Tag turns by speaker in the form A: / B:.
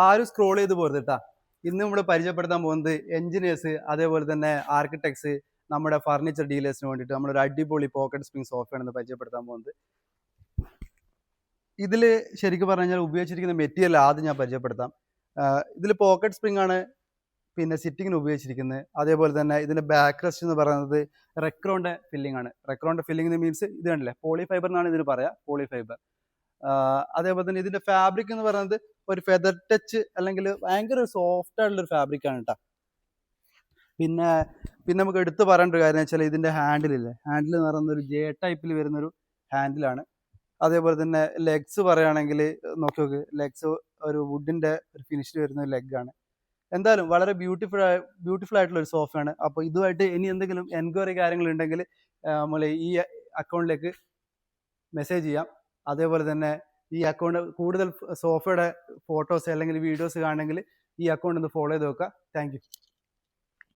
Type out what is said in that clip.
A: ആരും സ്ക്രോൾ ചെയ്ത് പോരുത് കേട്ടാ. ഇന്ന് നമ്മൾ പരിചയപ്പെടുത്താൻ പോകുന്നത് എഞ്ചിനീയേഴ്സ്, അതേപോലെ തന്നെ ആർക്കിടെക്ട്സ്, നമ്മുടെ ഫർണിച്ചർ ഡീലേഴ്സിന് വേണ്ടിയിട്ട് നമ്മളൊരു അടിപൊളി പോക്കറ്റ് സ്പ്രിംഗ് സോഫയാണ് പരിചയപ്പെടുത്താൻ പോകുന്നത്. ഇതിൽ ശരിക്കും പറഞ്ഞു കഴിഞ്ഞാൽ ഉപയോഗിച്ചിരിക്കുന്ന മെറ്റീരിയൽ ആദ്യം ഞാൻ പരിചയപ്പെടുത്താം. ഇതിൽ പോക്കറ്റ് സ്പ്രിംഗ് ആണ് പിന്നെ സിറ്റിങ്ങിന് ഉപയോഗിച്ചിരിക്കുന്നത്. അതേപോലെ തന്നെ ഇതിന്റെ ബാക്ക് റെസ്റ്റ് എന്ന് പറയുന്നത് റെക്രോന്റെ ഫില്ലിംഗ് ആണ്. റെക്രോന്റെ ഫില്ലിംഗ് മീൻസ് ഇത് കണ്ടില്ലേ, പോളിഫൈബർ എന്നാണ് ഇതിന് പറയാ, പോളിഫൈബർ. അതേപോലെ തന്നെ ഇതിന്റെ ഫാബ്രിക് എന്ന് പറയുന്നത് ഒരു ഫെദർ ടച്ച് അല്ലെങ്കിൽ ഭയങ്കര സോഫ്റ്റ് ആയിട്ടുള്ള ഒരു ഫാബ്രിക് ആണ് കേട്ടോ. പിന്നെ പിന്നെ നമുക്ക് എടുത്തു പറയേണ്ട ഒരു കാര്യം വെച്ചാൽ ഇതിന്റെ ഹാൻഡിലില്ലേ, ഹാൻഡിൽ എന്ന് പറയുന്ന ഒരു ജെ ടൈപ്പിൽ വരുന്നൊരു ഹാൻഡിലാണ്. അതേപോലെ തന്നെ ലെഗ്സ് പറയുകയാണെങ്കിൽ നോക്കി നോക്ക്, ലെഗ്സ് ഒരു വുഡിന്റെ ഒരു ഫിനിഷിൽ വരുന്ന ഒരു ലെഗാണ്. എന്തായാലും വളരെ ബ്യൂട്ടിഫുൾ ആയിട്ടുള്ള ഒരു സോഫയാണ്. അപ്പോൾ ഇതുമായിട്ട് ഇനി എന്തെങ്കിലും എൻക്വയറി കാര്യങ്ങൾ ഉണ്ടെങ്കിൽ നമ്മൾ ഈ അക്കൗണ്ടിലേക്ക് മെസ്സേജ് ചെയ്യാം. അതേപോലെ തന്നെ ഈ അക്കൗണ്ട് കൂടുതൽ സോഫയുടെ ഫോട്ടോസ് അല്ലെങ്കിൽ വീഡിയോസ് കാണണമെങ്കിൽ ഈ അക്കൗണ്ട് ഒന്ന് ഫോളോ ചെയ്ത് വെക്കുക. Thank you.